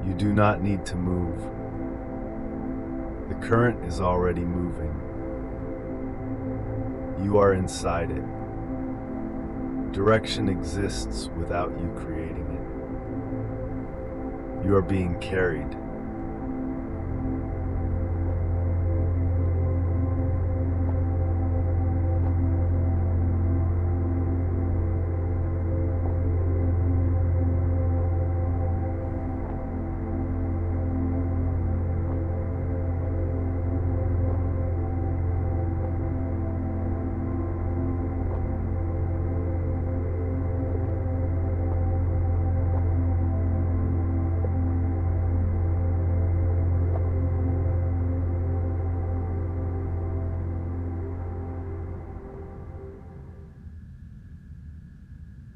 You do not need to move. The current is already moving. You are inside it. Direction exists without you creating it. You are being carried.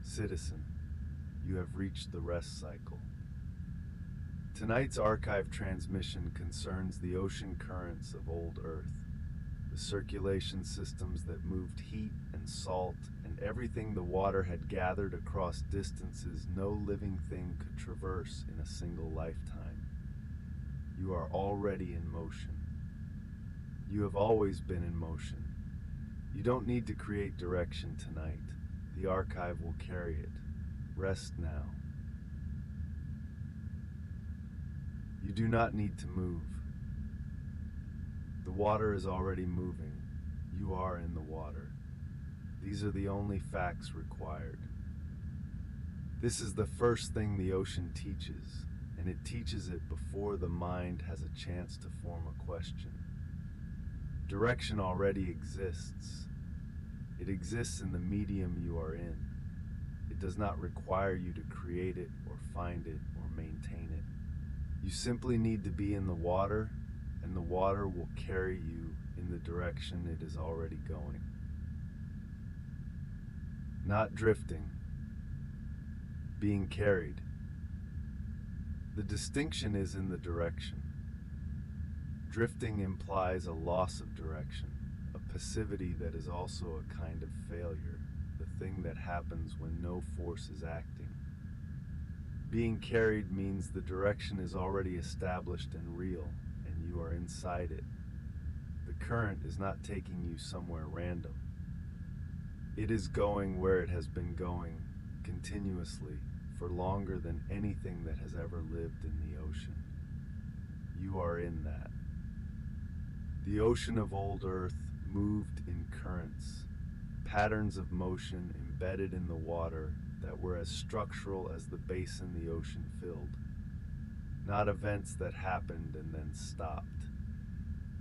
Citizen, you have reached the rest cycle. Tonight's archive transmission concerns the ocean currents of old Earth, the circulation systems that moved heat and salt and everything the water had gathered across distances no living thing could traverse in a single lifetime. You are already in motion. You have always been in motion. You don't need to create direction tonight. The archive will carry it. Rest now. You do not need to move. The water is already moving. You are in the water. These are the only facts required. This is the first thing the ocean teaches, and it teaches it before the mind has a chance to form a question. Direction already exists. It exists in the medium you are in. It does not require you to create it or find it or maintain it. You simply need to be in the water, and the water will carry you in the direction it is already going. Not drifting, being carried. The distinction is in the direction. Drifting implies a loss of direction, a passivity that is also a kind of failure, the thing that happens when no force is acting. Being carried means the direction is already established and real, and you are inside it. The current is not taking you somewhere random. It is going where it has been going, continuously, for longer than anything that has ever lived in the ocean. You are in that. The ocean of old Earth moved in currents, patterns of motion embedded in the water that were as structural as the basin the ocean filled. Not events that happened and then stopped.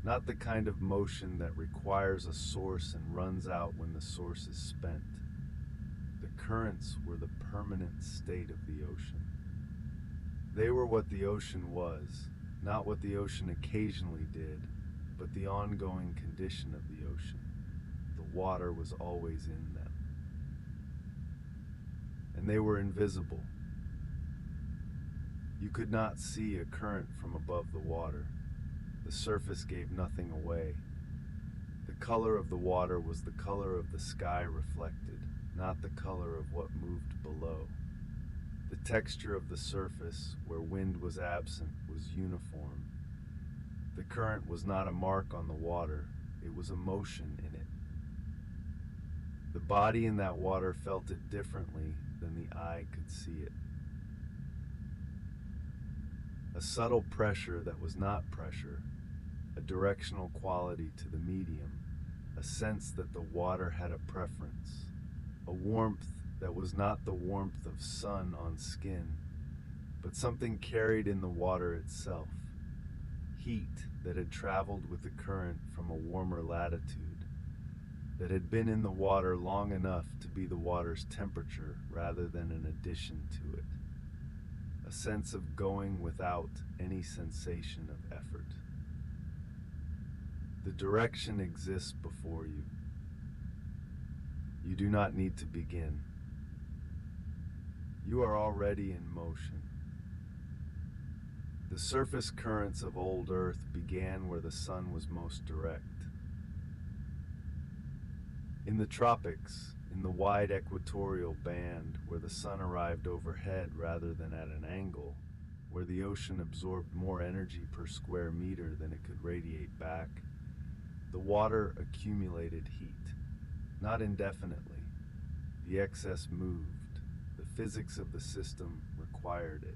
Not the kind of motion that requires a source and runs out when the source is spent. The currents were the permanent state of the ocean. They were what the ocean was, not what the ocean occasionally did, but the ongoing condition of the ocean. The water was always in them. And they were invisible. You could not see a current from above the water. The surface gave nothing away. The color of the water was the color of the sky reflected, not the color of what moved below. The texture of the surface, where wind was absent, was uniform. The current was not a mark on the water, it was a motion in it. The body in that water felt it differently than the eye could see it. A subtle pressure that was not pressure, a directional quality to the medium, a sense that the water had a preference, a warmth that was not the warmth of sun on skin, but something carried in the water itself, heat that had traveled with the current from a warmer latitude, that had been in the water long enough to be the water's temperature rather than an addition to it, a sense of going without any sensation of effort. The direction exists before you. You do not need to begin. You are already in motion. The surface currents of old Earth began where the sun was most direct. In the tropics, in the wide equatorial band where the sun arrived overhead rather than at an angle, where the ocean absorbed more energy per square meter than it could radiate back, the water accumulated heat. Not indefinitely. The excess moved. The physics of the system required it.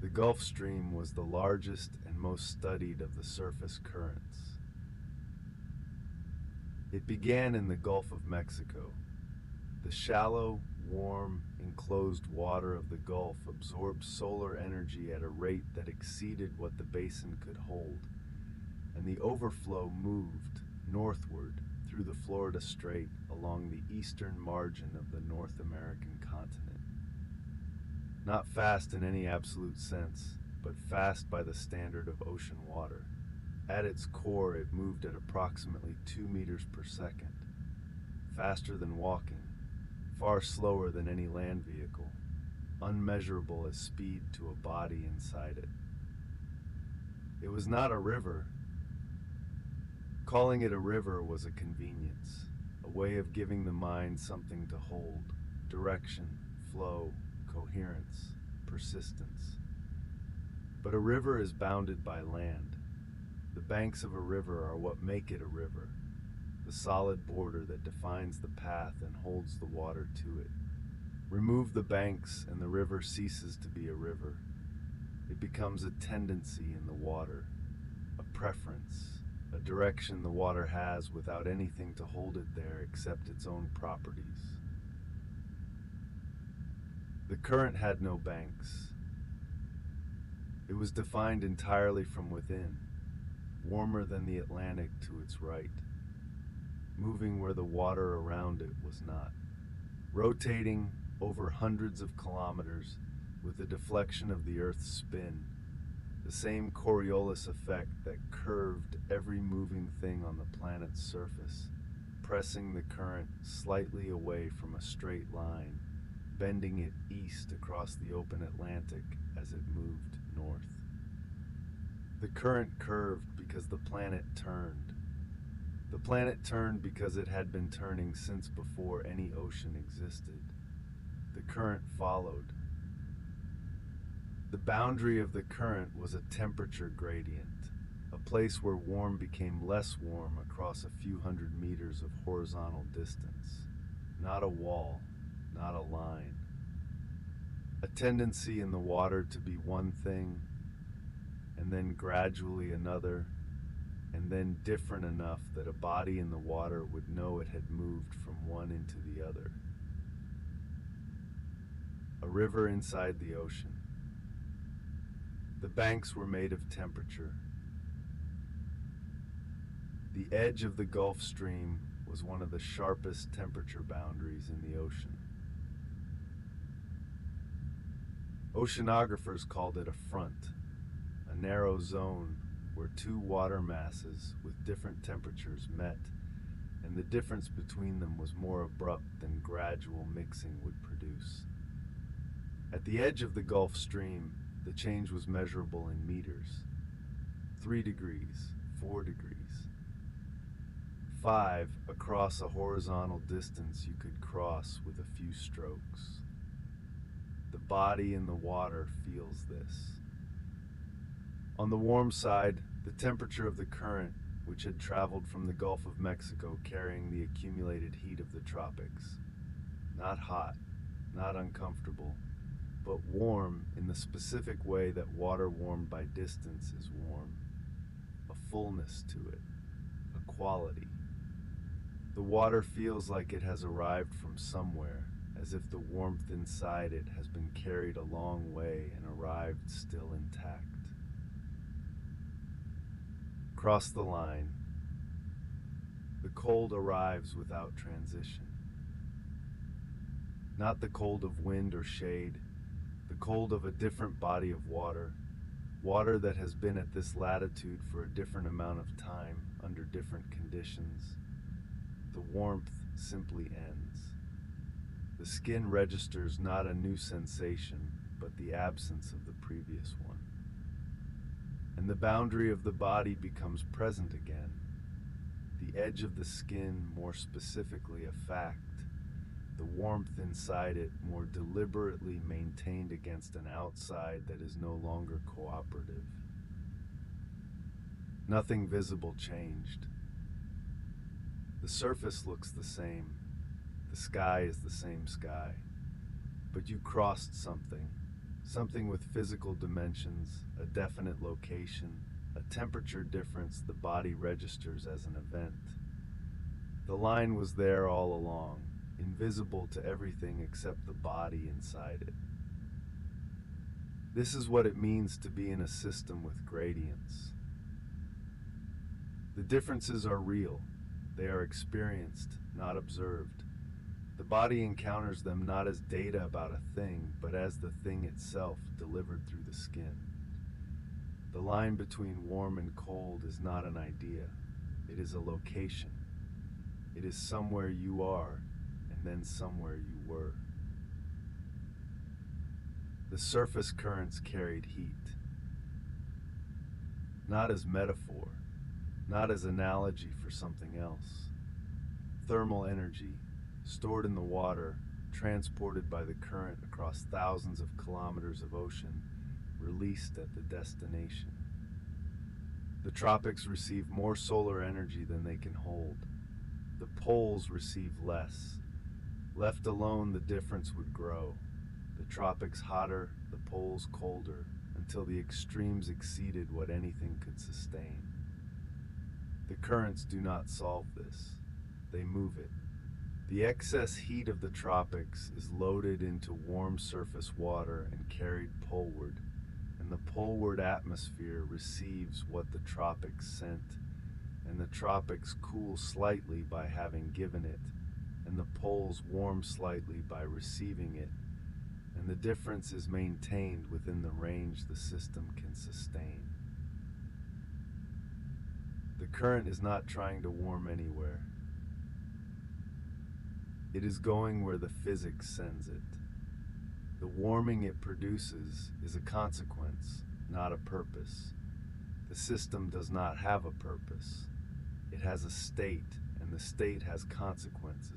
The Gulf Stream was the largest and most studied of the surface currents. It began in the Gulf of Mexico. The shallow, warm, enclosed water of the Gulf absorbed solar energy at a rate that exceeded what the basin could hold, and the overflow moved northward through the Florida Strait along the eastern margin of the North American continent. Not fast in any absolute sense, but fast by the standard of ocean water. At its core, it moved at approximately 2 meters per second, faster than walking, far slower than any land vehicle, unmeasurable as speed to a body inside it. It was not a river. Calling it a river was a convenience, a way of giving the mind something to hold, direction, flow, coherence, persistence. But a river is bounded by land. The banks of a river are what make it a river, the solid border that defines the path and holds the water to it. Remove the banks and the river ceases to be a river. It becomes a tendency in the water, a preference, a direction the water has without anything to hold it there except its own properties. The current had no banks. It was defined entirely from within, warmer than the Atlantic to its right, moving where the water around it was not, rotating over hundreds of kilometers with the deflection of the Earth's spin, the same Coriolis effect that curved every moving thing on the planet's surface, pressing the current slightly away from a straight line, bending it east across the open Atlantic as it moved north. The current curved because the planet turned. The planet turned because it had been turning since before any ocean existed. The current followed. The boundary of the current was a temperature gradient, a place where warm became less warm across a few hundred meters of horizontal distance. Not a wall, not a line. A tendency in the water to be one thing, and then gradually another, and then different enough that a body in the water would know it had moved from one into the other. A river inside the ocean. The banks were made of temperature. The edge of the Gulf Stream was one of the sharpest temperature boundaries in the ocean. Oceanographers called it a front, a narrow zone where two water masses with different temperatures met, and the difference between them was more abrupt than gradual mixing would produce. At the edge of the Gulf Stream, the change was measurable in meters. 3 degrees, 4 degrees. 5 across a horizontal distance you could cross with a few strokes. The body in the water feels this. On the warm side, the temperature of the current, which had traveled from the Gulf of Mexico carrying the accumulated heat of the tropics. Not hot, not uncomfortable, but warm in the specific way that water warmed by distance is warm. A fullness to it, a quality. The water feels like it has arrived from somewhere, as if the warmth inside it has been carried a long way and arrived still intact. Cross the line. The cold arrives without transition. Not the cold of wind or shade, the cold of a different body of water, water that has been at this latitude for a different amount of time under different conditions. The warmth simply ends. The skin registers not a new sensation, but the absence of the previous one. And the boundary of the body becomes present again, the edge of the skin more specifically a fact, the warmth inside it more deliberately maintained against an outside that is no longer cooperative. Nothing visible changed. The surface looks the same. The sky is the same sky. But you crossed something with physical dimensions, a definite location, a temperature difference the body registers as an event. The line was there all along, invisible to everything except the body inside it. This is what it means to be in a system with gradients. The differences are real. They are experienced, not observed. The body encounters them not as data about a thing, but as the thing itself delivered through the skin. The line between warm and cold is not an idea. It is a location. It is somewhere you are, and then somewhere you were. The surface currents carried heat. Not as metaphor, not as analogy for something else. Thermal energy, stored in the water, transported by the current across thousands of kilometers of ocean, released at the destination. The tropics receive more solar energy than they can hold. The poles receive less. Left alone, the difference would grow. The tropics hotter, the poles colder, until the extremes exceeded what anything could sustain. The currents do not solve this. They move it. The excess heat of the tropics is loaded into warm surface water and carried poleward, and the poleward atmosphere receives what the tropics sent, and the tropics cool slightly by having given it, and the poles warm slightly by receiving it, and the difference is maintained within the range the system can sustain. The current is not trying to warm anywhere. It is going where the physics sends it. The warming it produces is a consequence, not a purpose. The system does not have a purpose. It has a state, and the state has consequences.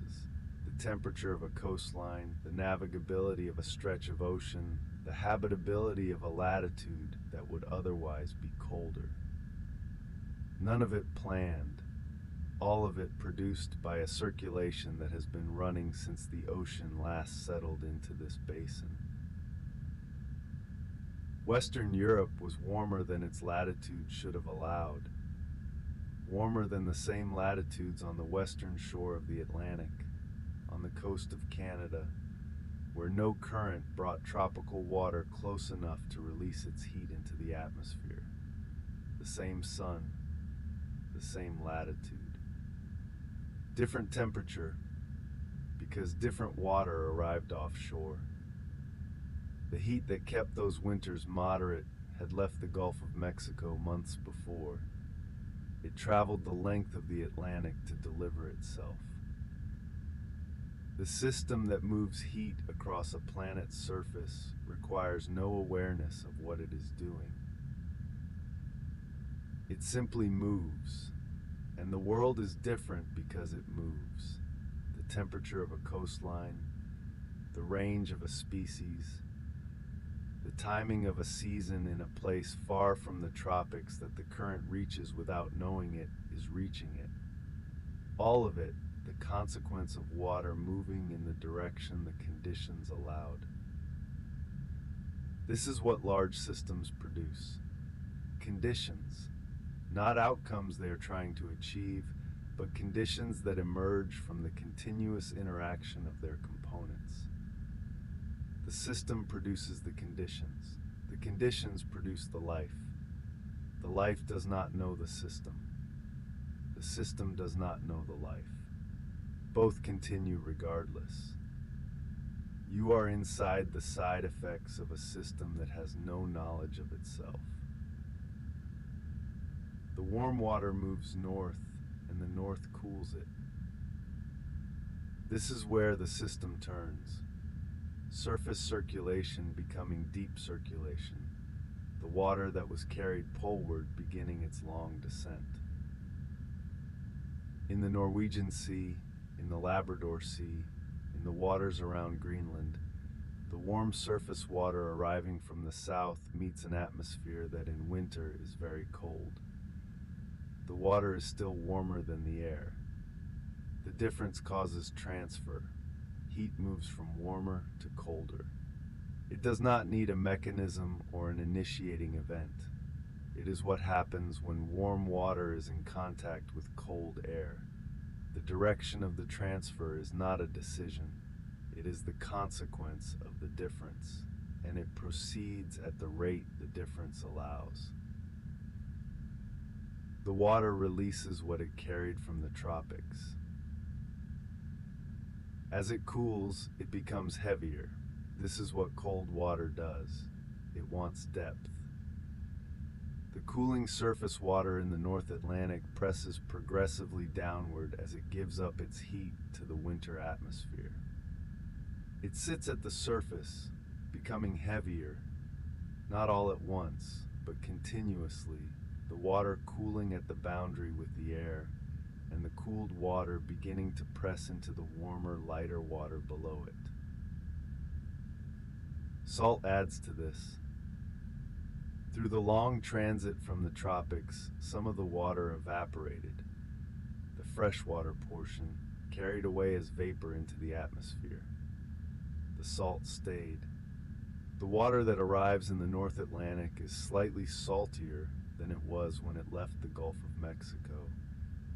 The temperature of a coastline, the navigability of a stretch of ocean, the habitability of a latitude that would otherwise be colder. None of it planned. All of it produced by a circulation that has been running since the ocean last settled into this basin. Western Europe was warmer than its latitude should have allowed, warmer than the same latitudes on the western shore of the Atlantic, on the coast of Canada, where no current brought tropical water close enough to release its heat into the atmosphere. The same sun, the same latitude. Different temperature, because different water arrived offshore. The heat that kept those winters moderate had left the Gulf of Mexico months before. It traveled the length of the Atlantic to deliver itself. The system that moves heat across a planet's surface requires no awareness of what it is doing. It simply moves. And the world is different because it moves. The temperature of a coastline, the range of a species, the timing of a season in a place far from the tropics that the current reaches without knowing it is reaching it. All of it, the consequence of water moving in the direction the conditions allowed. This is what large systems produce. Conditions. Not outcomes they are trying to achieve, but conditions that emerge from the continuous interaction of their components. The system produces the conditions. The conditions produce the life. The life does not know the system. The system does not know the life. Both continue regardless. You are inside the side effects of a system that has no knowledge of itself. The warm water moves north, and the north cools it. This is where the system turns. Surface circulation becoming deep circulation, the water that was carried poleward beginning its long descent. In the Norwegian Sea, in the Labrador Sea, in the waters around Greenland, the warm surface water arriving from the south meets an atmosphere that in winter is very cold. The water is still warmer than the air. The difference causes transfer. Heat moves from warmer to colder. It does not need a mechanism or an initiating event. It is what happens when warm water is in contact with cold air. The direction of the transfer is not a decision. It is the consequence of the difference, and it proceeds at the rate the difference allows. The water releases what it carried from the tropics. As it cools, it becomes heavier. This is what cold water does. It wants depth. The cooling surface water in the North Atlantic presses progressively downward as it gives up its heat to the winter atmosphere. It sits at the surface, becoming heavier, not all at once, but continuously, the water cooling at the boundary with the air, and the cooled water beginning to press into the warmer, lighter water below it. Salt adds to this. Through the long transit from the tropics, some of the water evaporated. The freshwater portion carried away as vapor into the atmosphere. The salt stayed. The water that arrives in the North Atlantic is slightly saltier than it was when it left the Gulf of Mexico,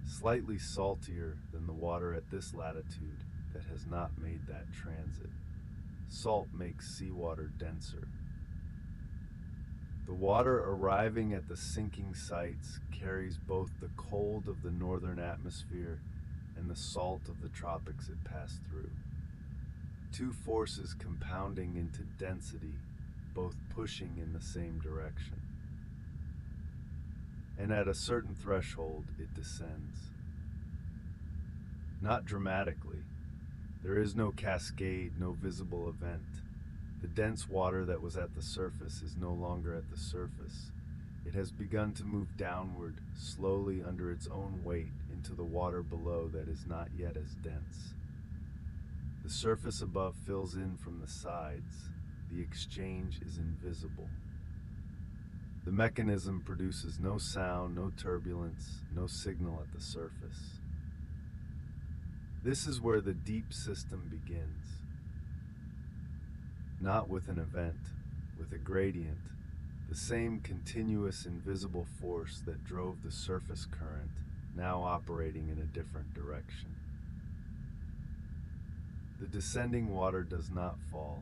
slightly saltier than the water at this latitude that has not made that transit. Salt makes seawater denser. The water arriving at the sinking sites carries both the cold of the northern atmosphere and the salt of the tropics it passed through. Two forces compounding into density, both pushing in the same direction. And at a certain threshold, it descends. Not dramatically. There is no cascade, no visible event. The dense water that was at the surface is no longer at the surface. It has begun to move downward, slowly under its own weight, into the water below that is not yet as dense. The surface above fills in from the sides. The exchange is invisible. The mechanism produces no sound, no turbulence, no signal at the surface. This is where the deep system begins. Not with an event, with a gradient, the same continuous invisible force that drove the surface current, now operating in a different direction. The descending water does not fall.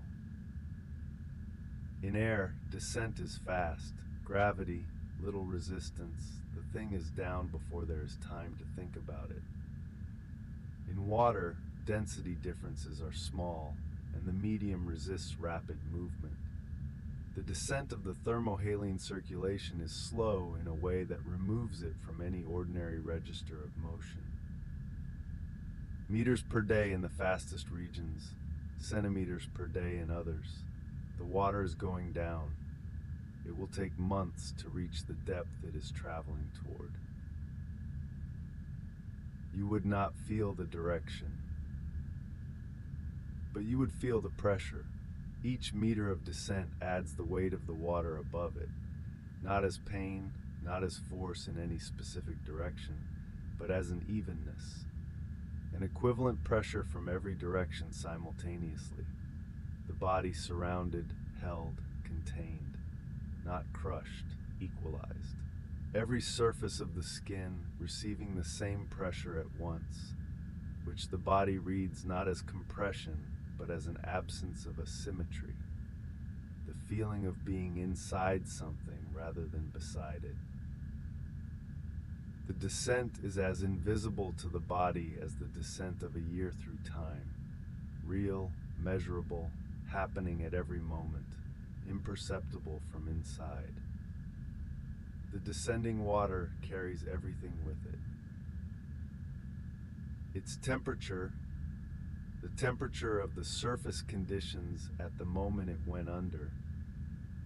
In air, descent is fast. Gravity, little resistance. The thing is down before there is time to think about it. In water, density differences are small, and the medium resists rapid movement. The descent of the thermohaline circulation is slow in a way that removes it from any ordinary register of motion. Meters per day in the fastest regions, centimeters per day in others. The water is going down. It will take months to reach the depth it is traveling toward. You would not feel the direction, but you would feel the pressure. Each meter of descent adds the weight of the water above it, not as pain, not as force in any specific direction, but as an evenness, an equivalent pressure from every direction simultaneously. The body surrounded, held, contained, not crushed, equalized. Every surface of the skin receiving the same pressure at once, which the body reads not as compression, but as an absence of asymmetry, the feeling of being inside something rather than beside it. The descent is as invisible to the body as the descent of a year through time, real, measurable, happening at every moment, imperceptible from inside. The descending water carries everything with it. Its temperature, the temperature of the surface conditions at the moment it went under,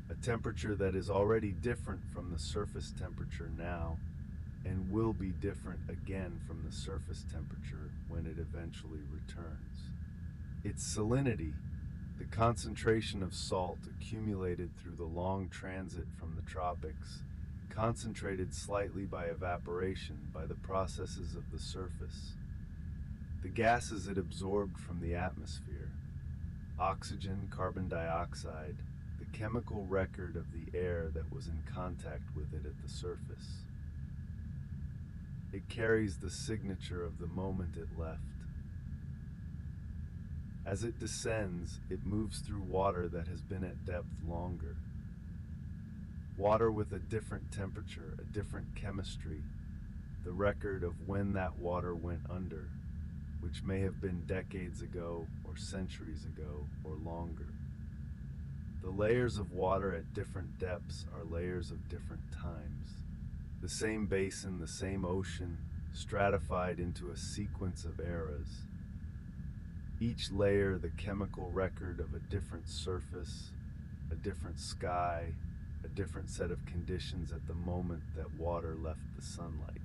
a temperature that is already different from the surface temperature now, and will be different again from the surface temperature when it eventually returns. Its salinity, the concentration of salt accumulated through the long transit from the tropics, concentrated slightly by evaporation by the processes of the surface. The gases it absorbed from the atmosphere, oxygen, carbon dioxide, the chemical record of the air that was in contact with it at the surface. It carries the signature of the moment it left. As it descends, it moves through water that has been at depth longer. Water with a different temperature, a different chemistry, the record of when that water went under, which may have been decades ago or centuries ago or longer. The layers of water at different depths are layers of different times. The same basin, the same ocean, stratified into a sequence of eras. Each layer the chemical record of a different surface, a different sky, a different set of conditions at the moment that water left the sunlight.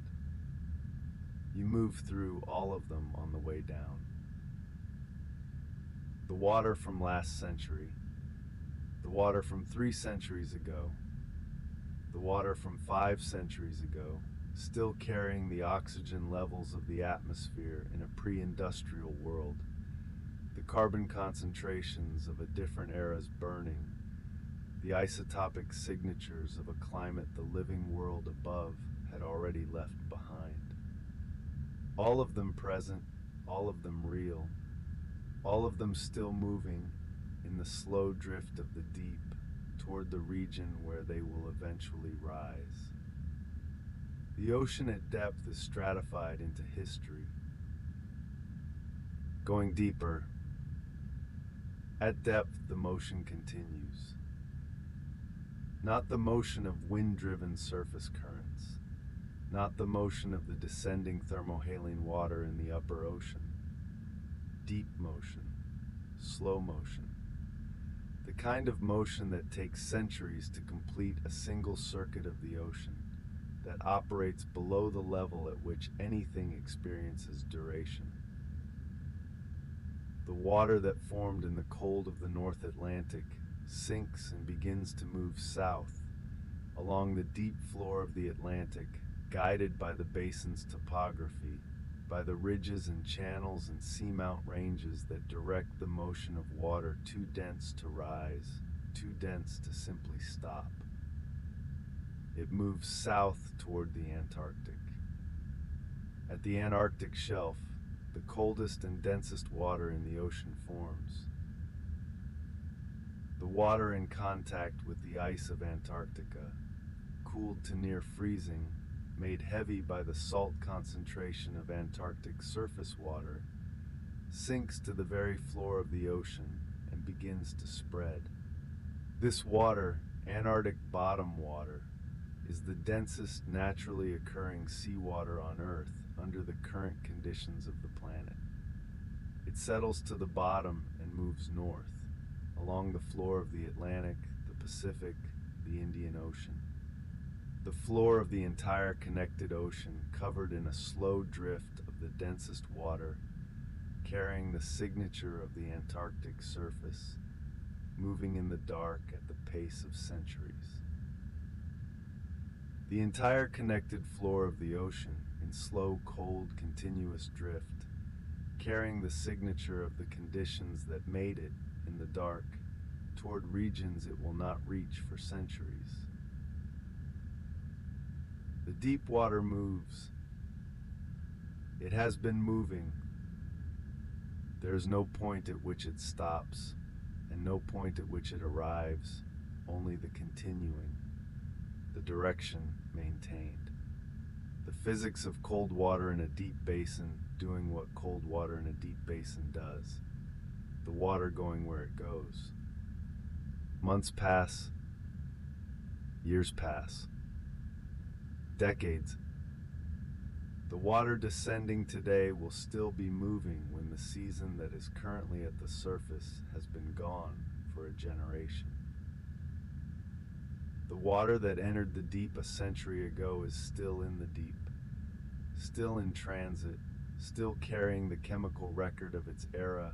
You move through all of them on the way down. The water from last century, the water from 3 centuries ago, the water from 5 centuries ago, still carrying the oxygen levels of the atmosphere in a pre-industrial world, the carbon concentrations of a different era's burning, the isotopic signatures of a climate the living world above had already left behind. All of them present, all of them real, all of them still moving in the slow drift of the deep toward the region where they will eventually rise. The ocean at depth is stratified into history. Going deeper, at depth the motion continues. Not the motion of wind-driven surface currents, not the motion of the descending thermohaline water in the upper ocean. Deep motion, slow motion, the kind of motion that takes centuries to complete a single circuit of the ocean, that operates below the level at which anything experiences duration. The water that formed in the cold of the North Atlantic sinks and begins to move south along the deep floor of the Atlantic, guided by the basin's topography, by the ridges and channels and seamount ranges that direct the motion of water too dense to rise, too dense to simply stop. It moves south toward the Antarctic. At the Antarctic shelf, the coldest and densest water in the ocean forms. The water in contact with the ice of Antarctica, cooled to near freezing, made heavy by the salt concentration of Antarctic surface water, sinks to the very floor of the ocean and begins to spread. This water, Antarctic bottom water, is the densest naturally occurring seawater on Earth under the current conditions of the planet. It settles to the bottom and moves north, along the floor of the Atlantic, the Pacific, the Indian Ocean. The floor of the entire connected ocean covered in a slow drift of the densest water, carrying the signature of the Antarctic surface, moving in the dark at the pace of centuries. The entire connected floor of the ocean in slow, cold, continuous drift, carrying the signature of the conditions that made it, in the dark, toward regions it will not reach for centuries. The deep water moves. It has been moving. There is no point at which it stops, and no point at which it arrives, only the continuing, the direction maintained. The physics of cold water in a deep basin doing what cold water in a deep basin does. The water going where it goes. Months pass, years pass, decades. The water descending today will still be moving when the season that is currently at the surface has been gone for a generation. The water that entered the deep a century ago is still in the deep, still in transit, still carrying the chemical record of its era,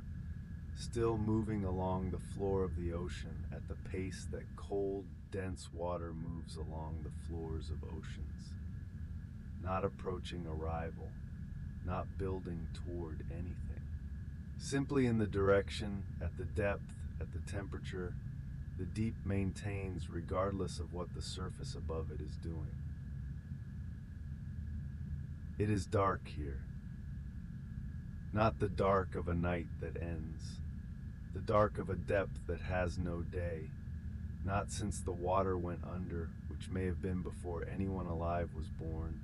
still moving along the floor of the ocean at the pace that cold, dense water moves along the floors of oceans, not approaching arrival, not building toward anything. Simply in the direction, at the depth, at the temperature, the deep maintains regardless of what the surface above it is doing. It is dark here. Not the dark of a night that ends, the dark of a depth that has no day, not since the water went under, which may have been before anyone alive was born,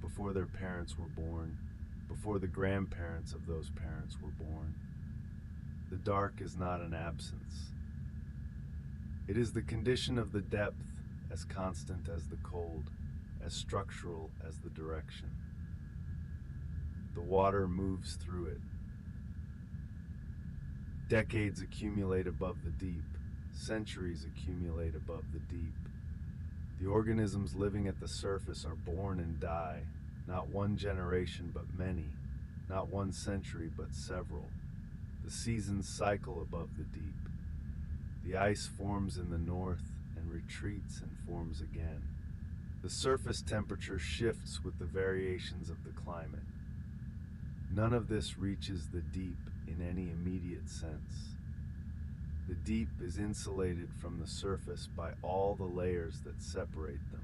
before their parents were born, before the grandparents of those parents were born. The dark is not an absence. It is the condition of the depth, as constant as the cold, as structural as the direction. The water moves through it. Decades accumulate above the deep. Centuries accumulate above the deep. The organisms living at the surface are born and die, not one generation but many, not one century but several. The seasons cycle above the deep. The ice forms in the north and retreats and forms again. The surface temperature shifts with the variations of the climate. None of this reaches the deep in any immediate sense. The deep is insulated from the surface by all the layers that separate them.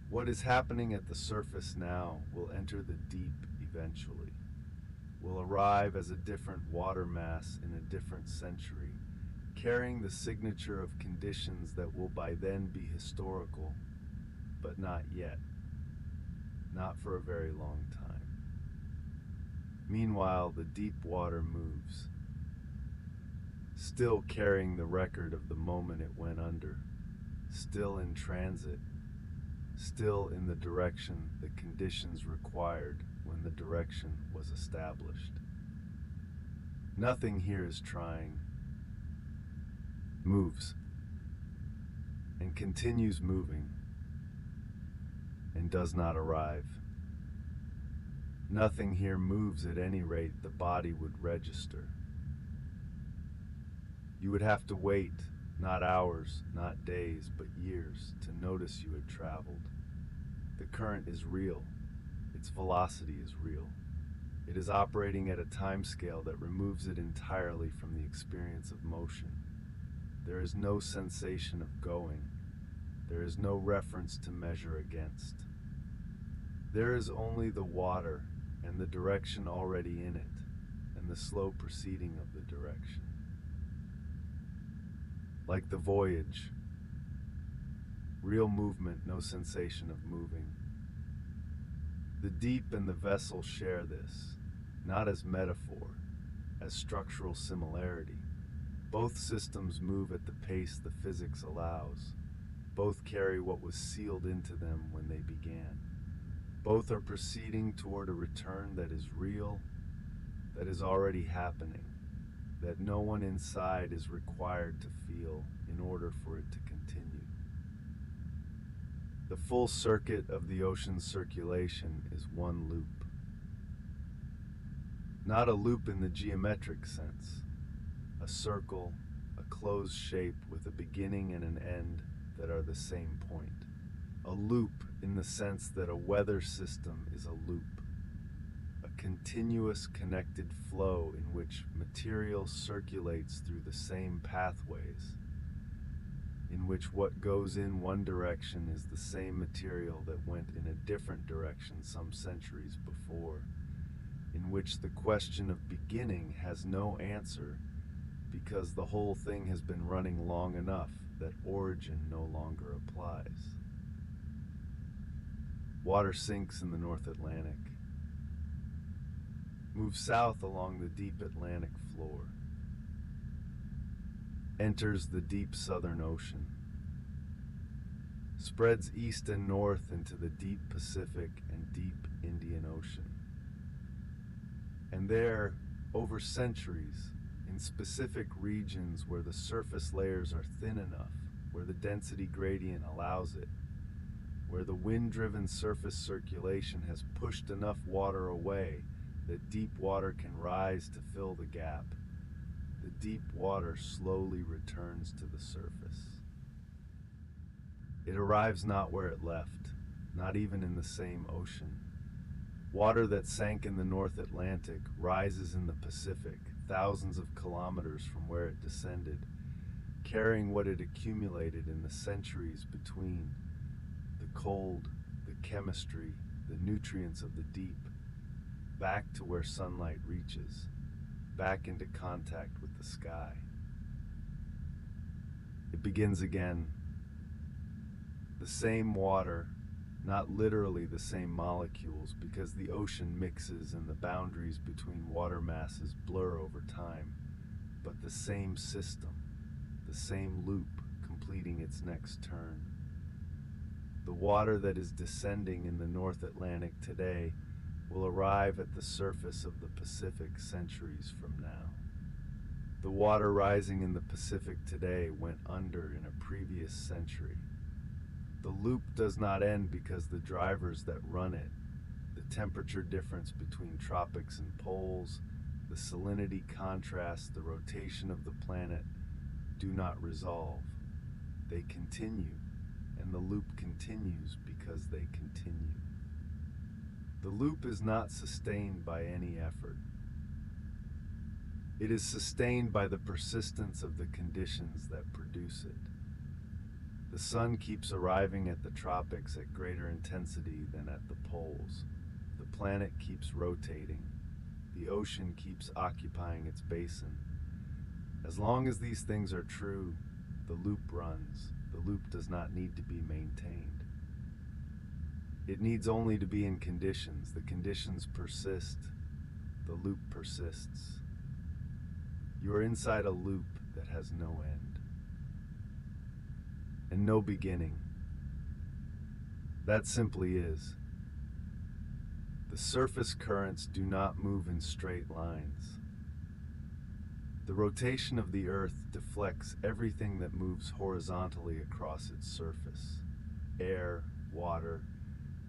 What is happening at the surface now will enter the deep eventually, will arrive as a different water mass in a different century, carrying the signature of conditions that will by then be historical, but not yet, not for a very long time. Meanwhile, the deep water moves, still carrying the record of the moment it went under, still in transit, still in the direction the conditions required when the direction was established. Nothing here is trying, moves, and continues moving, and does not arrive. Nothing here moves at any rate the body would register. You would have to wait, not hours, not days, but years, to notice you had traveled. The current is real. Its velocity is real. It is operating at a time scale that removes it entirely from the experience of motion. There is no sensation of going. There is no reference to measure against. There is only the water and the direction already in it, and the slow proceeding of the direction. Like the voyage, real movement, no sensation of moving. The deep and the vessel share this, not as metaphor, as structural similarity. Both systems move at the pace the physics allows. Both carry what was sealed into them when they began. Both are proceeding toward a return that is real, that is already happening, that no one inside is required to feel in order for it to continue. The full circuit of the ocean's circulation is one loop. Not a loop in the geometric sense, a circle, a closed shape with a beginning and an end that are the same point. A loop in the sense that a weather system is a loop, a continuous connected flow in which material circulates through the same pathways, in which what goes in one direction is the same material that went in a different direction some centuries before, in which the question of beginning has no answer because the whole thing has been running long enough that origin no longer applies. Water sinks in the North Atlantic, moves south along the deep Atlantic floor, enters the deep Southern Ocean, spreads east and north into the deep Pacific and deep Indian Ocean. And there, over centuries, in specific regions where the surface layers are thin enough, where the density gradient allows it, where the wind-driven surface circulation has pushed enough water away that deep water can rise to fill the gap, the deep water slowly returns to the surface. It arrives not where it left, not even in the same ocean. Water that sank in the North Atlantic rises in the Pacific, thousands of kilometers from where it descended, carrying what it accumulated in the centuries between: the cold, the chemistry, the nutrients of the deep, back to where sunlight reaches, back into contact with the sky. It begins again. The same water, not literally the same molecules, because the ocean mixes and the boundaries between water masses blur over time, but the same system, the same loop completing its next turn. The water that is descending in the North Atlantic today will arrive at the surface of the Pacific centuries from now. The water rising in the Pacific today went under in a previous century. The loop does not end because the drivers that run it, the temperature difference between tropics and poles, the salinity contrast, the rotation of the planet, do not resolve. They continue, and the loop continues because they continue. The loop is not sustained by any effort. It is sustained by the persistence of the conditions that produce it. The sun keeps arriving at the tropics at greater intensity than at the poles. The planet keeps rotating. The ocean keeps occupying its basin. As long as these things are true, the loop runs. The loop does not need to be maintained. It needs only to be in conditions. The conditions persist. The loop persists. You are inside a loop that has no end and no beginning. That simply is. The surface currents do not move in straight lines. The rotation of the Earth deflects everything that moves horizontally across its surface: air, water,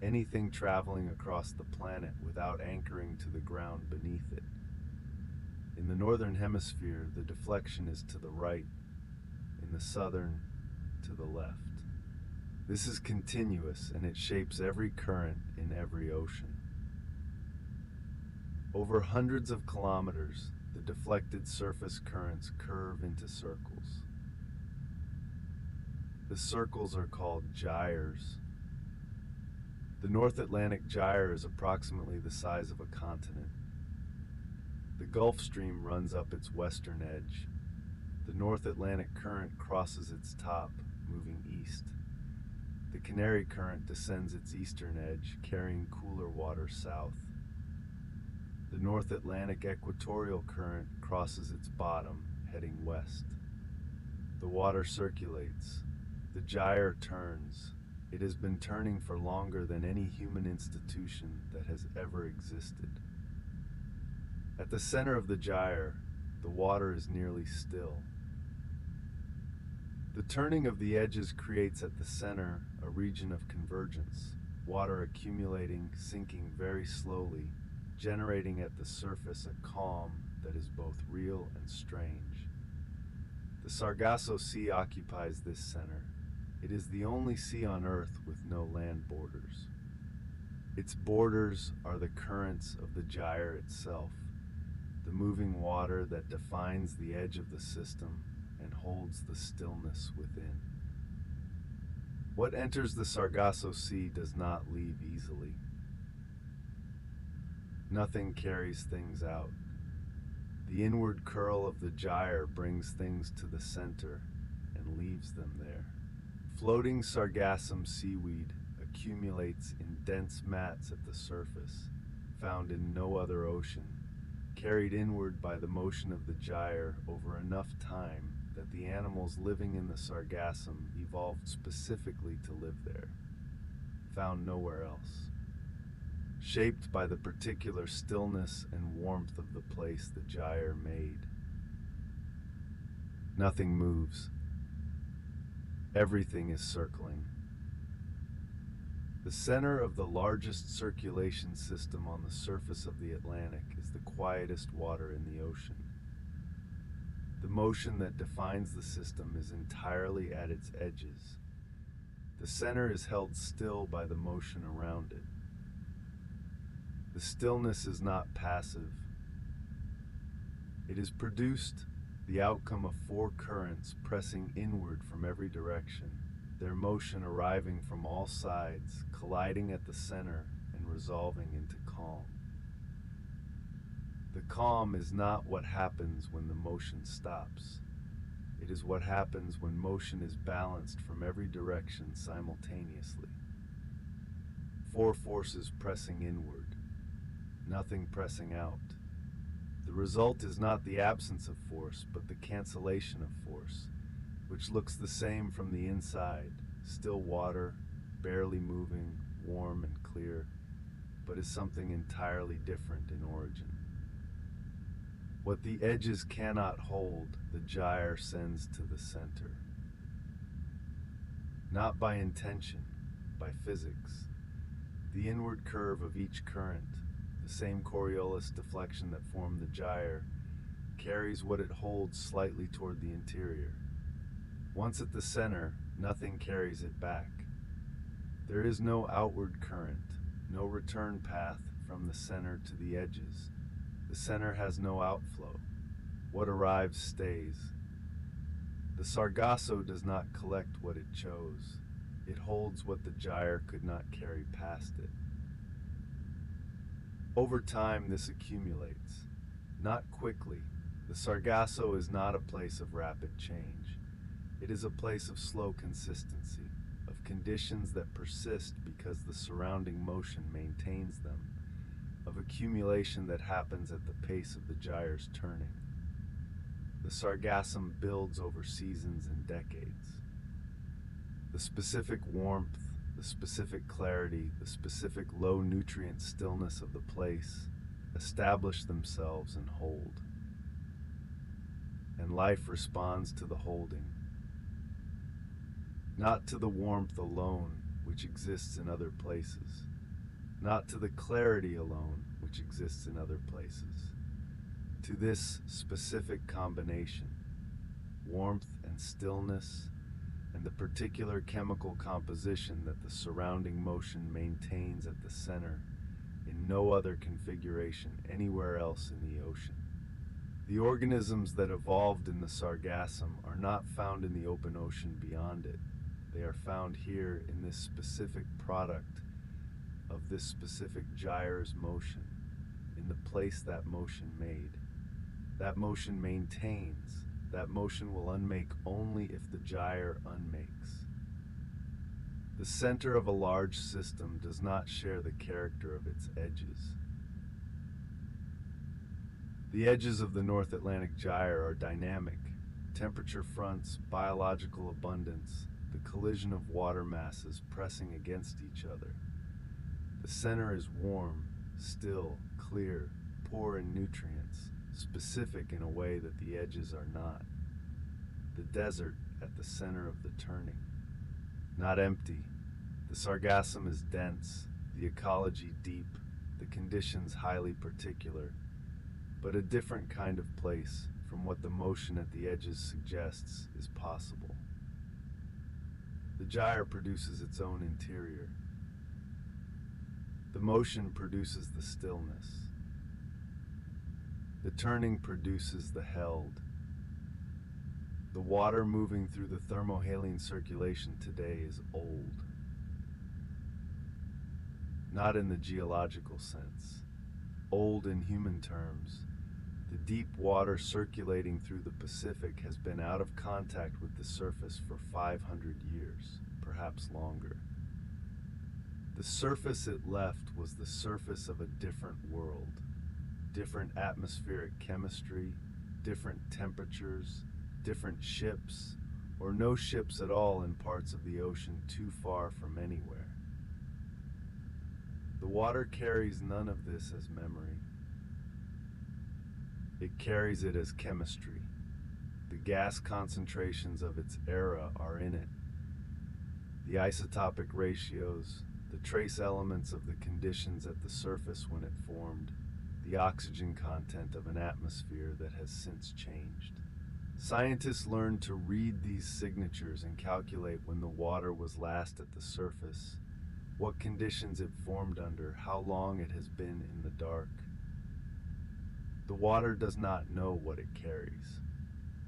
anything traveling across the planet without anchoring to the ground beneath it. In the northern hemisphere, the deflection is to the right; in the southern, to the left. This is continuous, and it shapes every current in every ocean. Over hundreds of kilometers, the deflected surface currents curve into circles. The circles are called gyres. The North Atlantic gyre is approximately the size of a continent. The Gulf Stream runs up its western edge. The North Atlantic current crosses its top, moving east. The Canary Current descends its eastern edge, carrying cooler water south. The North Atlantic Equatorial Current crosses its bottom, heading west. The water circulates. The gyre turns. It has been turning for longer than any human institution that has ever existed. At the center of the gyre, the water is nearly still. The turning of the edges creates at the center a region of convergence, water accumulating, sinking very slowly, generating at the surface a calm that is both real and strange. The Sargasso Sea occupies this center. It is the only sea on Earth with no land borders. Its borders are the currents of the gyre itself, the moving water that defines the edge of the system and holds the stillness within. What enters the Sargasso Sea does not leave easily. Nothing carries things out. The inward curl of the gyre brings things to the center and leaves them there. Floating sargassum seaweed accumulates in dense mats at the surface, found in no other ocean, carried inward by the motion of the gyre over enough time that the animals living in the sargassum evolved specifically to live there, found nowhere else. Shaped by the particular stillness and warmth of the place the gyre made. Nothing moves. Everything is circling. The center of the largest circulation system on the surface of the Atlantic is the quietest water in the ocean. The motion that defines the system is entirely at its edges. The center is held still by the motion around it. The stillness is not passive. It is produced, the outcome of four currents pressing inward from every direction, their motion arriving from all sides, colliding at the center and resolving into calm. The calm is not what happens when the motion stops. It is what happens when motion is balanced from every direction simultaneously. Four forces pressing inward, nothing pressing out. The result is not the absence of force, but the cancellation of force, which looks the same from the inside, still water, barely moving, warm and clear, but is something entirely different in origin. What the edges cannot hold, the gyre sends to the center. Not by intention, by physics. The inward curve of each current, the same Coriolis deflection that formed the gyre, carries what it holds slightly toward the interior. Once at the center, nothing carries it back. There is no outward current, no return path from the center to the edges. The center has no outflow. What arrives stays. The Sargasso does not collect what it chose. It holds what the gyre could not carry past it. Over time, this accumulates. Not quickly. The Sargasso is not a place of rapid change. It is a place of slow consistency, of conditions that persist because the surrounding motion maintains them, of accumulation that happens at the pace of the gyre's turning. The sargassum builds over seasons and decades. The specific warmth, the specific clarity, the specific low nutrient stillness of the place establish themselves and hold. And life responds to the holding. Not to the warmth alone, which exists in other places. Not to the clarity alone, which exists in other places. To this specific combination, warmth and stillness, and the particular chemical composition that the surrounding motion maintains at the center, in no other configuration anywhere else in the ocean. The organisms that evolved in the sargassum are not found in the open ocean beyond it. They are found here in this specific product of this specific gyre's motion, in the place that motion made. That motion maintains. That motion will unmake only if the gyre unmakes. The center of a large system does not share the character of its edges. The edges of the North Atlantic gyre are dynamic. Temperature fronts, biological abundance, the collision of water masses pressing against each other. The center is warm, still, clear, poor in nutrients, specific in a way that the edges are not. The desert at the center of the turning. Not empty. The sargassum is dense, the ecology deep, the conditions highly particular, but a different kind of place from what the motion at the edges suggests is possible. The gyre produces its own interior. The motion produces the stillness. The turning produces the held. The water moving through the thermohaline circulation today is old. Not in the geological sense. Old in human terms. The deep water circulating through the Pacific has been out of contact with the surface for 500 years, perhaps longer. The surface it left was the surface of a different world. Different atmospheric chemistry, different temperatures, different ships, or no ships at all in parts of the ocean too far from anywhere. The water carries none of this as memory. It carries it as chemistry. The gas concentrations of its era are in it. The isotopic ratios, the trace elements of the conditions at the surface when it formed, the oxygen content of an atmosphere that has since changed. Scientists learned to read these signatures and calculate when the water was last at the surface, what conditions it formed under, how long it has been in the dark. The water does not know what it carries.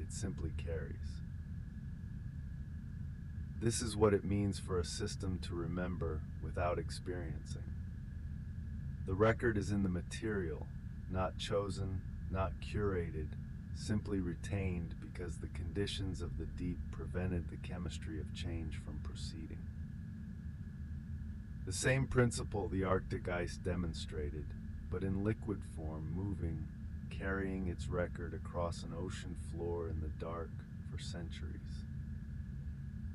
It simply carries. This is what it means for a system to remember without experiencing. The record is in the material, not chosen, not curated, simply retained because the conditions of the deep prevented the chemistry of change from proceeding. The same principle the Arctic ice demonstrated, but in liquid form, moving, carrying its record across an ocean floor in the dark for centuries.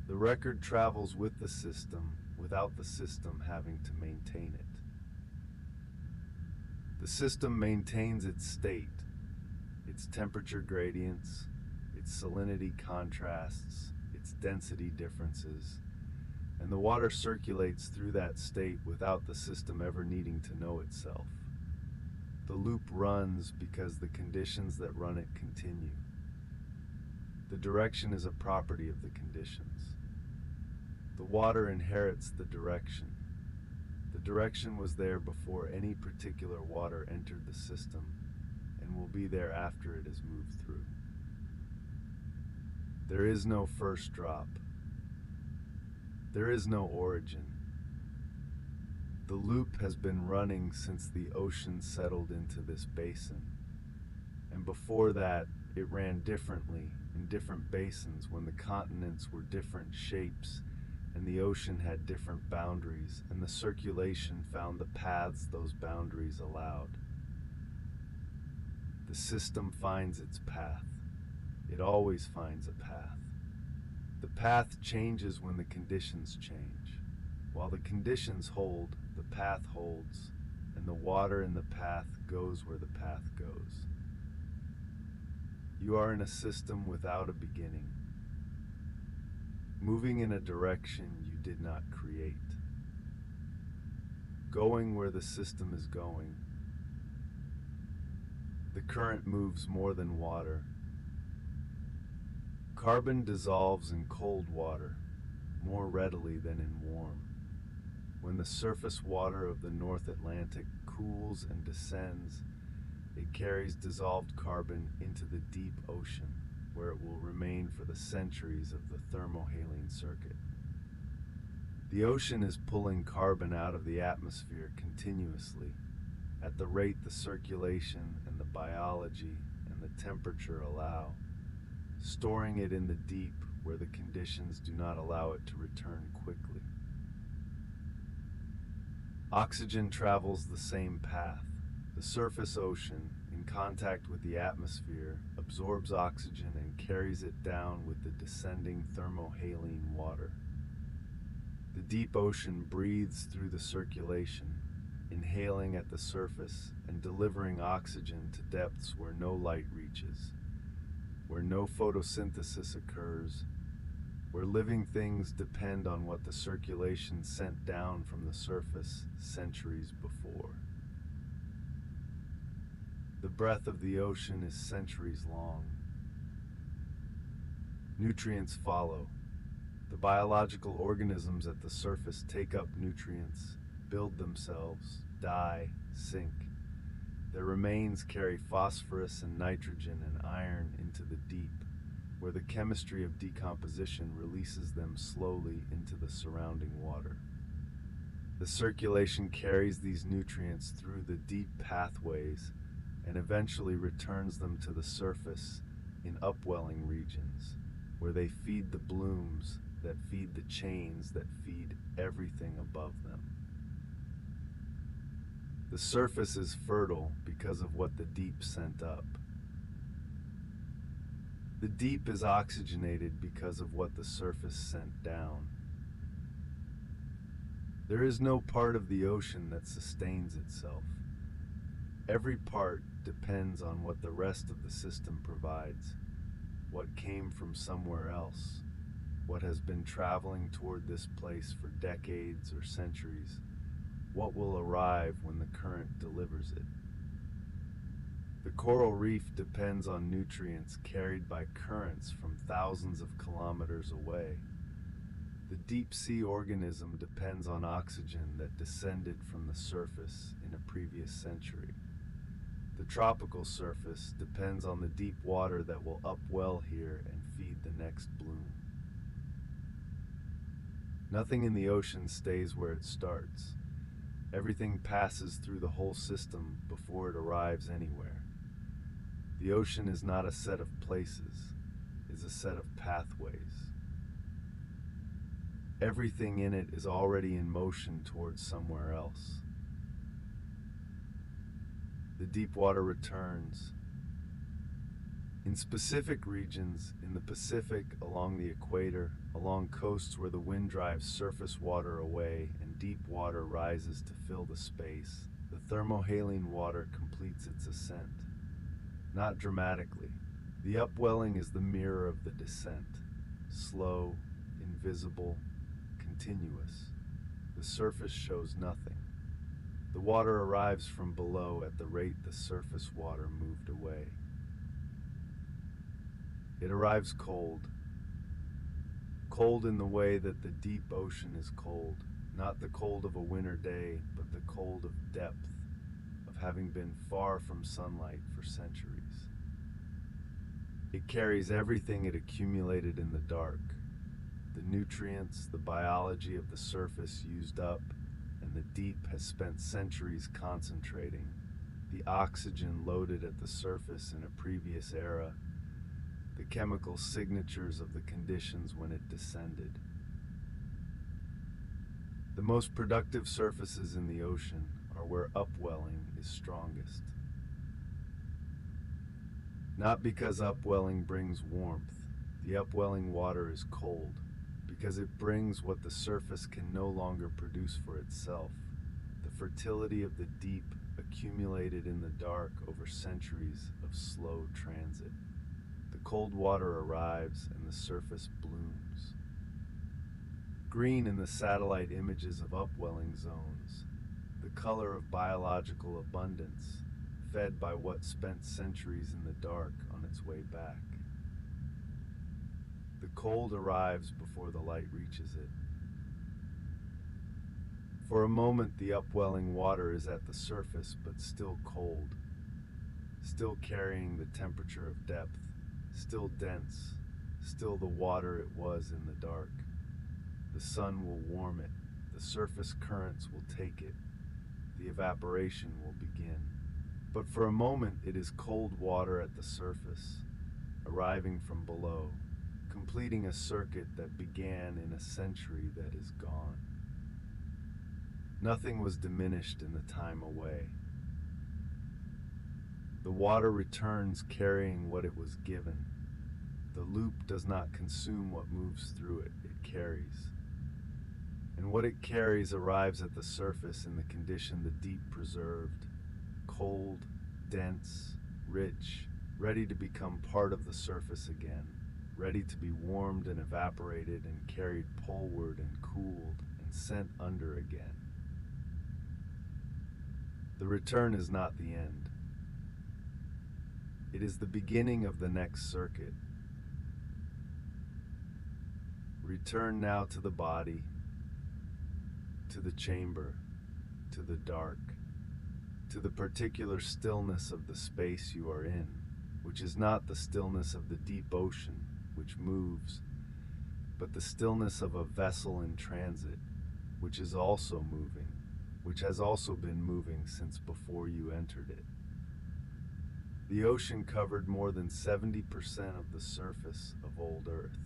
The record travels with the system without the system having to maintain it. The system maintains its state, its temperature gradients, its salinity contrasts, its density differences, and the water circulates through that state without the system ever needing to know itself. The loop runs because the conditions that run it continue. The direction is a property of the conditions. The water inherits the direction. The direction was there before any particular water entered the system and will be there after it has moved through. There is no first drop. There is no origin. The loop has been running since the ocean settled into this basin, and before that it ran differently in different basins when the continents were different shapes and the ocean had different boundaries, and the circulation found the paths those boundaries allowed. The system finds its path. It always finds a path. The path changes when the conditions change. While the conditions hold, the path holds, and the water in the path goes where the path goes. You are in a system without a beginning, moving in a direction you did not create, going where the system is going. The current moves more than water. Carbon dissolves in cold water more readily than in warm. When the surface water of the North Atlantic cools and descends, it carries dissolved carbon into the deep ocean, where it will remain for the centuries of the thermohaline circuit. The ocean is pulling carbon out of the atmosphere continuously, at the rate the circulation and the biology and the temperature allow, storing it in the deep where the conditions do not allow it to return quickly. Oxygen travels the same path. The surface ocean, in contact with the atmosphere, absorbs oxygen and carries it down with the descending thermohaline water. The deep ocean breathes through the circulation, inhaling at the surface and delivering oxygen to depths where no light reaches, where no photosynthesis occurs, where living things depend on what the circulation sent down from the surface centuries before. The breath of the ocean is centuries long. Nutrients follow. The biological organisms at the surface take up nutrients, build themselves, die, sink. Their remains carry phosphorus and nitrogen and iron into the deep, where the chemistry of decomposition releases them slowly into the surrounding water. The circulation carries these nutrients through the deep pathways and eventually returns them to the surface in upwelling regions, where they feed the blooms that feed the chains that feed everything above them. The surface is fertile because of what the deep sent up. The deep is oxygenated because of what the surface sent down. There is no part of the ocean that sustains itself. Every part depends on what the rest of the system provides, what came from somewhere else, what has been traveling toward this place for decades or centuries, what will arrive when the current delivers it. The coral reef depends on nutrients carried by currents from thousands of kilometers away. The deep sea organism depends on oxygen that descended from the surface in a previous century. The tropical surface depends on the deep water that will upwell here and feed the next bloom. Nothing in the ocean stays where it starts. Everything passes through the whole system before it arrives anywhere. The ocean is not a set of places, it is a set of pathways. Everything in it is already in motion towards somewhere else. The deep water returns. In specific regions, in the Pacific, along the equator, along coasts where the wind drives surface water away and deep water rises to fill the space, the thermohaline water completes its ascent. Not dramatically. The upwelling is the mirror of the descent. Slow, invisible, continuous. The surface shows nothing. The water arrives from below at the rate the surface water moved away. It arrives cold. Cold in the way that the deep ocean is cold. Not the cold of a winter day, but the cold of depth, of having been far from sunlight for centuries. It carries everything it accumulated in the dark. The nutrients, the biology of the surface used up, and the deep has spent centuries concentrating. The oxygen loaded at the surface in a previous era, the chemical signatures of the conditions when it descended. The most productive surfaces in the ocean are where upwelling is strongest. Not because upwelling brings warmth, the upwelling water is cold, because it brings what the surface can no longer produce for itself, the fertility of the deep accumulated in the dark over centuries of slow transit. The cold water arrives and the surface blooms. Green in the satellite images of upwelling zones, the color of biological abundance, fed by what spent centuries in the dark on its way back. The cold arrives before the light reaches it. For a moment, the upwelling water is at the surface, but still cold, still carrying the temperature of depth, still dense, still the water it was in the dark. The sun will warm it, the surface currents will take it, the evaporation will begin. But for a moment, it is cold water at the surface, arriving from below, completing a circuit that began in a century that is gone. Nothing was diminished in the time away. The water returns carrying what it was given. The loop does not consume what moves through it, it carries. And what it carries arrives at the surface in the condition the deep preserved, cold, dense, rich, ready to become part of the surface again, ready to be warmed and evaporated and carried poleward and cooled and sent under again. The return is not the end. It is the beginning of the next circuit. Return now to the body, to the chamber, to the dark, to the particular stillness of the space you are in, which is not the stillness of the deep ocean, which moves, but the stillness of a vessel in transit, which is also moving, which has also been moving since before you entered it. The ocean covered more than 70% of the surface of old Earth.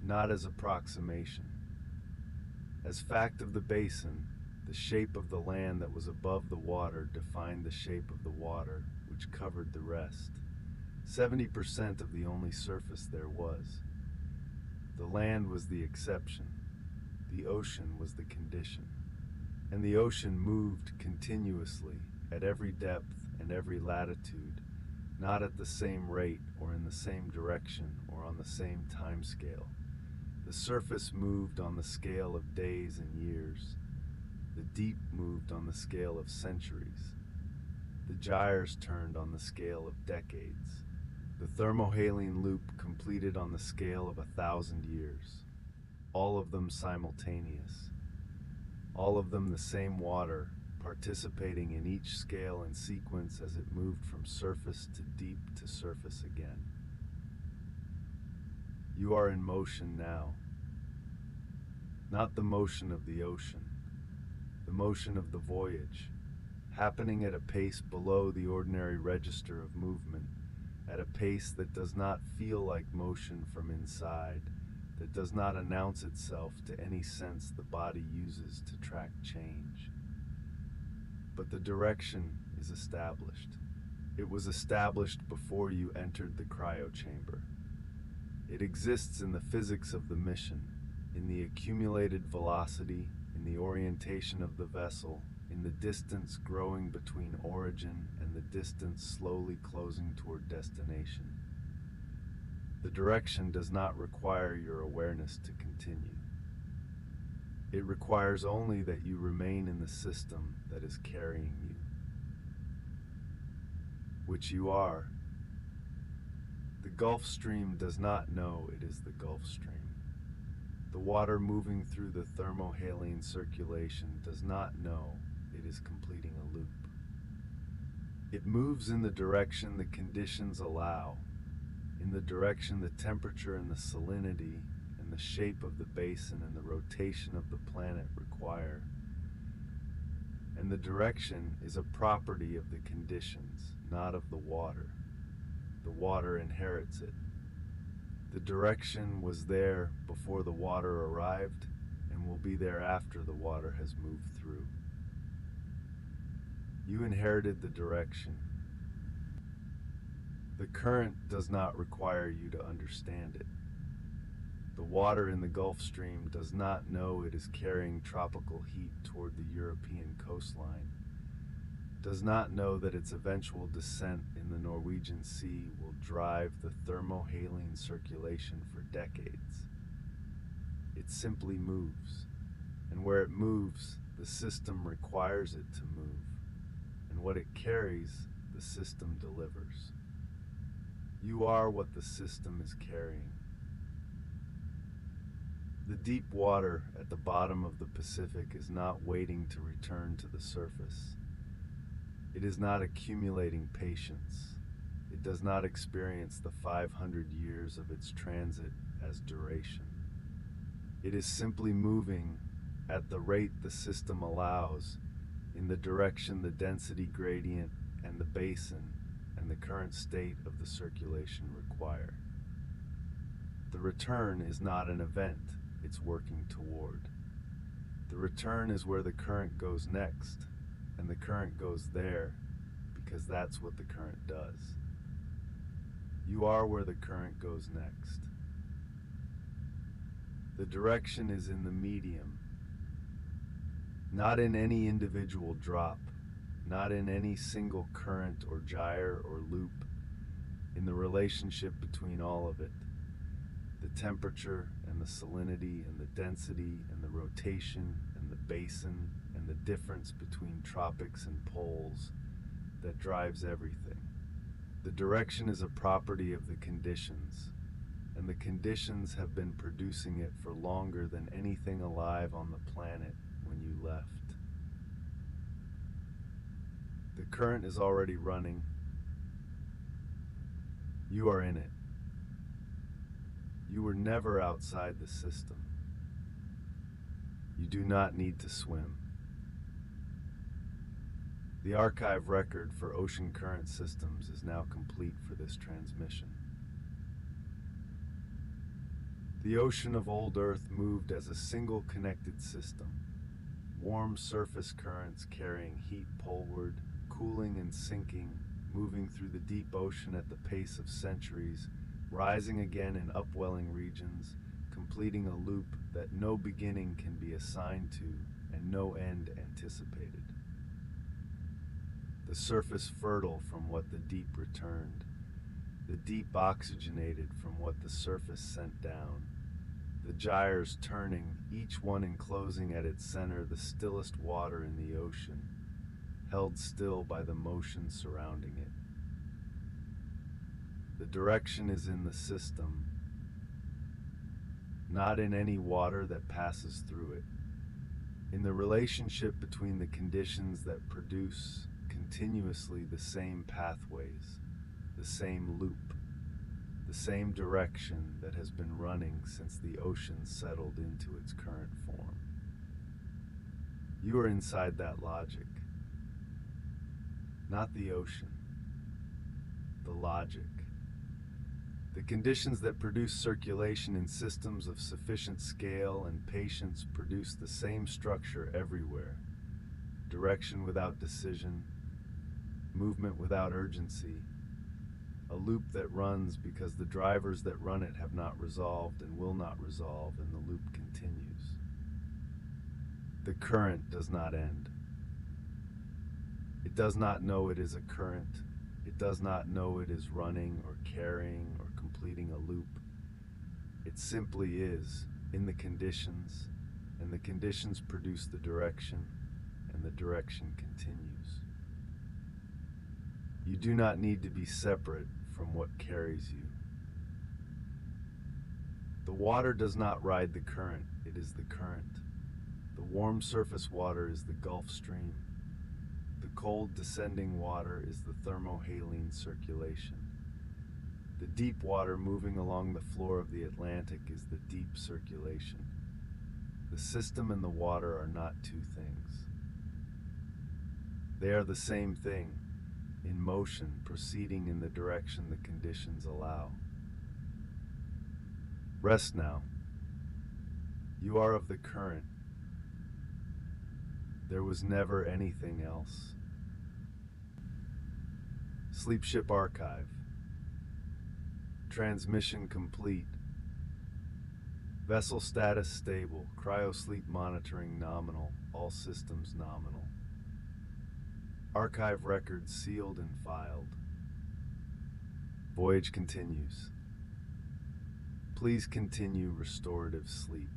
Not as approximation. As fact of the basin, the shape of the land that was above the water defined the shape of the water, which covered the rest. 70% of the only surface there was. The land was the exception. The ocean was the condition. And the ocean moved continuously at every depth and every latitude, not at the same rate or in the same direction or on the same time scale. The surface moved on the scale of days and years. The deep moved on the scale of centuries. The gyres turned on the scale of decades. The thermohaline loop completed on the scale of 1,000 years. All of them simultaneous. All of them the same water, participating in each scale and sequence as it moved from surface to deep to surface again. You are in motion now. Not the motion of the ocean, the motion of the voyage, happening at a pace below the ordinary register of movement, at a pace that does not feel like motion from inside, that does not announce itself to any sense the body uses to track change. But the direction is established. It was established before you entered the cryochamber. It exists in the physics of the mission, in the accumulated velocity, in the orientation of the vessel, in the distance growing between origin and the distance slowly closing toward destination. The direction does not require your awareness to continue. It requires only that you remain in the system that is carrying you, which you are. The Gulf Stream does not know it is the Gulf Stream. The water moving through the thermohaline circulation does not know it is completing a loop. It moves in the direction the conditions allow, in the direction the temperature and the salinity and the shape of the basin and the rotation of the planet require. And the direction is a property of the conditions, not of the water. The water inherits it. The direction was there before the water arrived and will be there after the water has moved through. You inherited the direction. The current does not require you to understand it. The water in the Gulf Stream does not know it is carrying tropical heat toward the European coastline, does not know that its eventual descent in the Norwegian Sea will drive the thermohaline circulation for decades. It simply moves, and where it moves, the system requires it to move, and what it carries, the system delivers. You are what the system is carrying. The deep water at the bottom of the Pacific is not waiting to return to the surface. It is not accumulating patience. It does not experience the 500 years of its transit as duration. It is simply moving at the rate the system allows, in the direction the density gradient and the basin and the current state of the circulation require. The return is not an event it's working toward. The return is where the current goes next, and the current goes there because that's what the current does. You are where the current goes next. The direction is in the medium, not in any individual drop, not in any single current or gyre or loop, in the relationship between all of it, the temperature and the salinity and the density and the rotation and the basin and the difference between tropics and poles that drives everything. The direction is a property of the conditions, and the conditions have been producing it for longer than anything alive on the planet when you left. The current is already running. You are in it. You were never outside the system. You do not need to swim. The archive record for ocean current systems is now complete for this transmission. The ocean of old Earth moved as a single connected system. Warm surface currents carrying heat poleward, cooling and sinking, moving through the deep ocean at the pace of centuries, rising again in upwelling regions, completing a loop that no beginning can be assigned to and no end anticipated. The surface fertile from what the deep returned, the deep oxygenated from what the surface sent down, the gyres turning, each one enclosing at its center the stillest water in the ocean, held still by the motion surrounding it. The direction is in the system, not in any water that passes through it. In the relationship between the conditions that produce continuously the same pathways, the same loop, the same direction that has been running since the ocean settled into its current form. You are inside that logic, not the ocean, the logic. The conditions that produce circulation in systems of sufficient scale and patience produce the same structure everywhere. Direction without decision, movement without urgency, a loop that runs because the drivers that run it have not resolved and will not resolve, and the loop continues. The current does not end. It does not know it is a current. It does not know it is running or carrying or completing a loop. It simply is in the conditions, and the conditions produce the direction, and the direction continues. You do not need to be separate from what carries you. The water does not ride the current, it is the current. The warm surface water is the Gulf Stream. The cold descending water is the thermohaline circulation. The deep water moving along the floor of the Atlantic is the deep circulation. The system and the water are not two things. They are the same thing, in motion, proceeding in the direction the conditions allow. Rest now. You are of the current. There was never anything else. Sleep Ship Archive. Transmission complete. Vessel status stable. Cryosleep monitoring nominal. All systems nominal. Archive records sealed and filed. Voyage continues. Please continue restorative sleep.